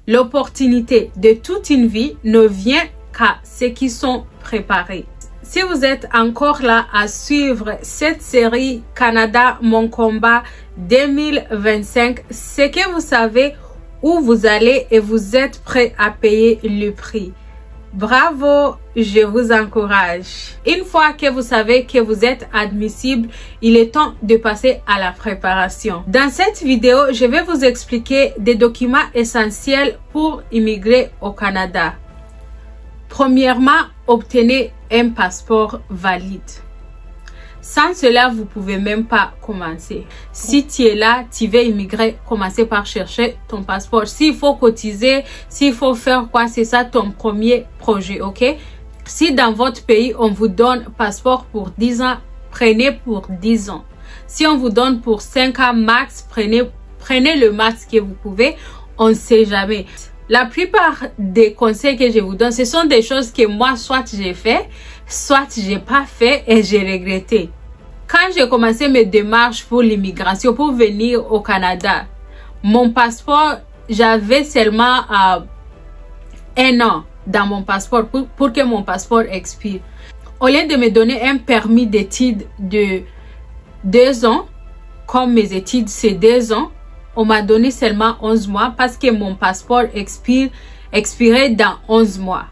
L'opportunité de toute une vie ne vient qu'à ceux qui sont préparés. Si vous êtes encore là à suivre cette série Canada, mon combat 2025, c'est que vous savez où vous allez et vous êtes prêt à payer le prix. Bravo, je vous encourage. Une fois que vous savez que vous êtes admissible, il est temps de passer à la préparation. Dans cette vidéo, je vais vous expliquer des documents essentiels pour immigrer au Canada. Premièrement, obtenez un passeport valide. Sans cela, vous pouvez même pas commencer. Si tu es là, tu veux immigrer, commencez par chercher ton passeport. S'il faut cotiser, s'il faut faire quoi, c'est ça ton premier projet, ok? Si dans votre pays, on vous donne passeport pour 10 ans, prenez pour 10 ans. Si on vous donne pour 5 ans max, prenez le max que vous pouvez. On ne sait jamais. La plupart des conseils que je vous donne, ce sont des choses que moi, soit j'ai fait, soit j'ai pas fait et j'ai regretté. Quand j'ai commencé mes démarches pour l'immigration, pour venir au Canada, mon passeport, j'avais seulement 1 an dans mon passeport pour que mon passeport expire. Au lieu de me donner un permis d'études de 2 ans, comme mes études c'est 2 ans, on m'a donné seulement 11 mois parce que mon passeport expirait dans 11 mois.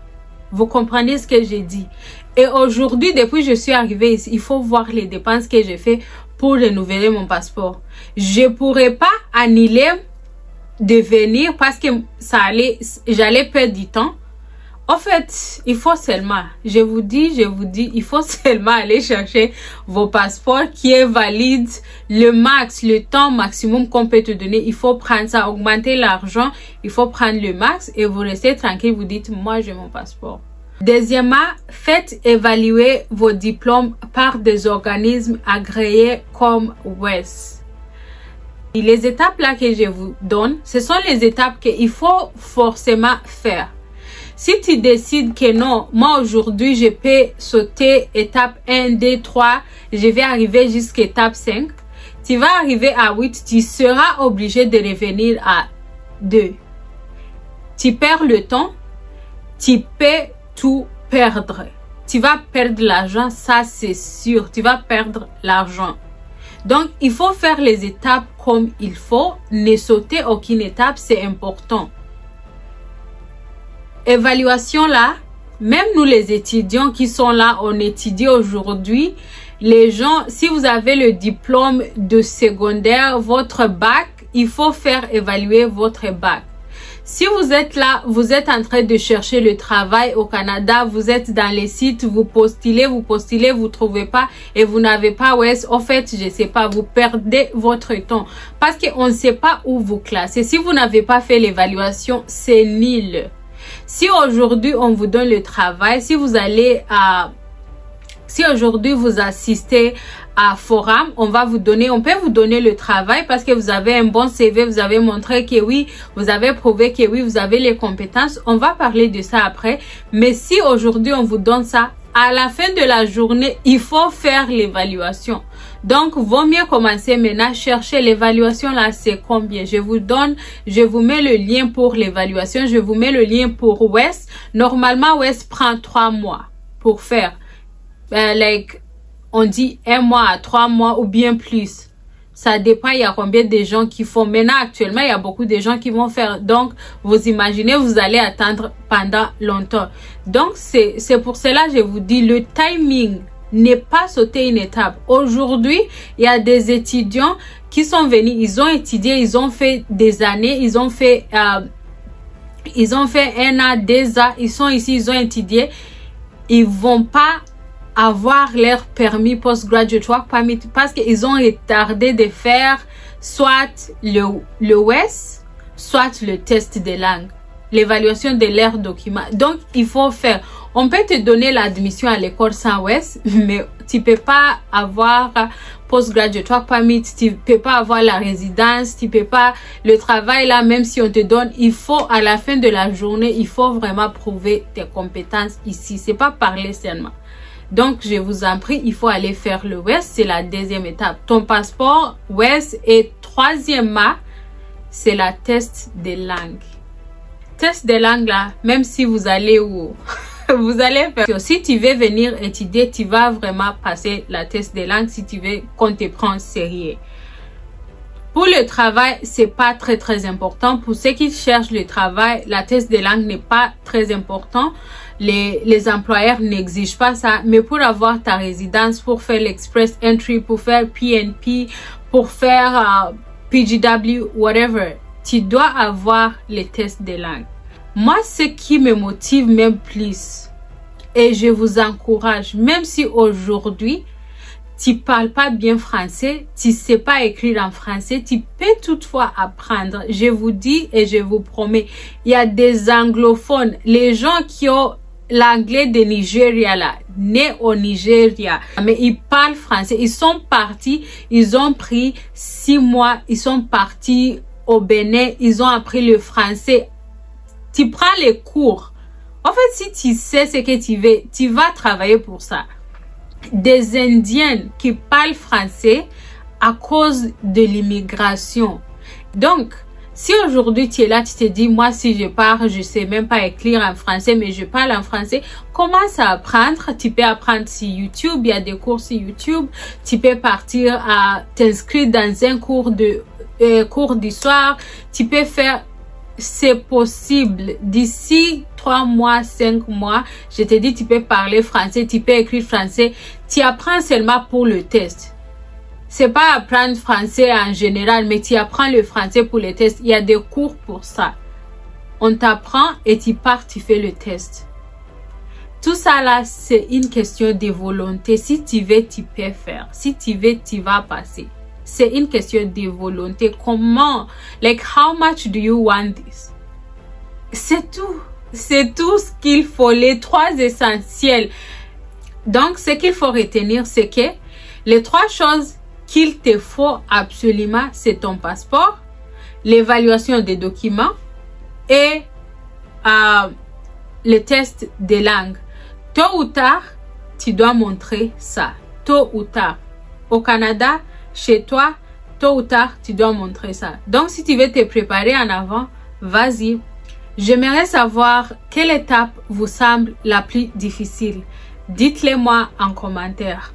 Vous comprenez ce que j'ai dit? Et aujourd'hui, depuis que je suis arrivée ici, il faut voir les dépenses que j'ai fait pour renouveler mon passeport. Je pourrais pas annuler de venir parce que j'allais perdre du temps. En fait, il faut seulement, je vous dis, il faut seulement aller chercher vos passeports qui est valide, le temps maximum qu'on peut te donner. Il faut prendre ça, augmenter l'argent, il faut prendre le max et vous restez tranquille, vous dites, moi j'ai mon passeport. Deuxièmement, faites évaluer vos diplômes par des organismes agréés comme WES. Et les étapes là que je vous donne, ce sont les étapes qu'il faut forcément faire. Si tu décides que non, moi aujourd'hui je peux sauter étape 1, 2, 3, je vais arriver jusqu'à étape 5, tu vas arriver à 8, tu seras obligé de revenir à 2. Tu perds le temps, tu peux tout perdre. Tu vas perdre l'argent, ça c'est sûr, tu vas perdre l'argent. Donc il faut faire les étapes comme il faut, ne sauter aucune étape, c'est important. Évaluation là, même nous les étudiants qui sont là, on étudie aujourd'hui. Les gens, si vous avez le diplôme de secondaire, votre bac, il faut faire évaluer votre bac. Si vous êtes là, vous êtes en train de chercher le travail au Canada, vous êtes dans les sites, vous postulez, vous trouvez pas et vous n'avez pas WES, en fait, je sais pas, vous perdez votre temps parce qu'on ne sait pas où vous classer. Si vous n'avez pas fait l'évaluation, c'est nul. Si aujourd'hui on vous donne le travail, si aujourd'hui vous assistez à forum, on peut vous donner le travail parce que vous avez un bon CV, vous avez montré que oui, vous avez prouvé que oui, vous avez les compétences. On va parler de ça après. Mais si aujourd'hui on vous donne ça, à la fin de la journée, il faut faire l'évaluation. Donc, vaut mieux commencer maintenant, chercher l'évaluation là, c'est combien. Je vous mets le lien pour l'évaluation, je vous mets le lien pour WES. Normalement, WES prend 3 mois pour faire. On dit 1 mois à 3 mois ou bien plus. Ça dépend, il y a combien de gens qui font. Maintenant, actuellement, il y a beaucoup de gens qui vont faire. Donc, vous imaginez, vous allez attendre pendant longtemps. Donc, c'est pour cela que je vous dis, le timing n'est pas sauter une étape. Aujourd'hui, il y a des étudiants qui sont venus, ils ont étudié, ils ont fait des années, ils ont fait 1 an, 2 ans, ils sont ici, ils ont étudié. Ils vont pas avoir leur permis postgraduate work permit parce qu'ils ont retardé de faire soit le WES, soit le test de langue, l'évaluation de leurs documents. Donc, il faut faire. On peut te donner l'admission à l'école sans WES, mais tu peux pas avoir postgraduate work permit, tu peux pas avoir la résidence, tu peux pas le travail là, même si on te donne, il faut à la fin de la journée, il faut vraiment prouver tes compétences ici. C'est pas parler seulement. Donc, je vous en prie, il faut aller faire le WES, c'est la deuxième étape. Ton passeport, WES, et troisièmement, c'est la test des langues. test de langue là, même si vous allez où vous allez faire, si tu veux venir étudier, tu vas vraiment passer la test de langue si tu veux qu'on te prenne sérieux. Pour le travail, c'est pas très important. Pour ceux qui cherchent le travail, la test de langue n'est pas très important. Les employeurs n'exigent pas ça. Mais pour avoir ta résidence, pour faire l'express entry, pour faire PNP, pour faire PGW, whatever, tu dois avoir les tests de langue. Moi, ce qui me motive même plus, et je vous encourage, même si aujourd'hui, tu parles pas bien français, tu sais pas écrire en français, tu peux toutefois apprendre. Je vous dis et je vous promets, il y a des anglophones, les gens qui ont l'anglais de Nigeria là, nés au Nigeria, mais ils parlent français. Ils sont partis, ils ont pris 6 mois, ils sont partis au Bénin, ils ont appris le français. Tu prends les cours. En fait, si tu sais ce que tu veux, tu vas travailler pour ça. Des Indiennes qui parlent français à cause de l'immigration. Donc, si aujourd'hui tu es là, tu te dis, moi si je pars, je sais même pas écrire en français, mais je parle en français, commence à apprendre. Tu peux apprendre sur YouTube, il y a des cours sur YouTube. Tu peux partir à t'inscrire dans un cours d'histoire. Tu peux faire... C'est possible. D'ici 3 mois, 5 mois, je te dis, tu peux parler français, tu peux écrire français. Tu apprends seulement pour le test. C'est pas apprendre français en général, mais tu apprends le français pour le test. Il y a des cours pour ça. On t'apprend et tu pars, tu fais le test. Tout ça là, c'est une question de volonté. Si tu veux, tu peux faire. Si tu veux, tu vas passer. C'est une question de volonté. Comment? Like, how much do you want this? C'est tout. C'est tout ce qu'il faut. Les 3 essentiels. Donc, ce qu'il faut retenir, c'est que les 3 choses qu'il te faut absolument, c'est ton passeport, l'évaluation des documents et le test de langue. Tôt ou tard, tu dois montrer ça. Tôt ou tard. Au Canada, chez toi, tôt ou tard, tu dois montrer ça. Donc, si tu veux te préparer en avant, vas-y. J'aimerais savoir quelle étape vous semble la plus difficile. Dites-le moi en commentaire.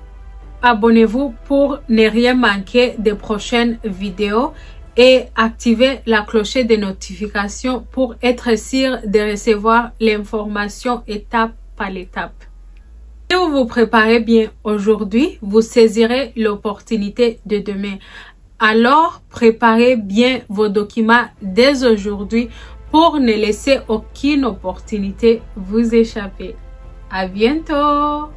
Abonnez-vous pour ne rien manquer des prochaines vidéos et activez la cloche de notification pour être sûr de recevoir l'information étape par étape. Si vous vous préparez bien aujourd'hui, vous saisirez l'opportunité de demain. Alors, préparez bien vos documents dès aujourd'hui pour ne laisser aucune opportunité vous échapper. À bientôt!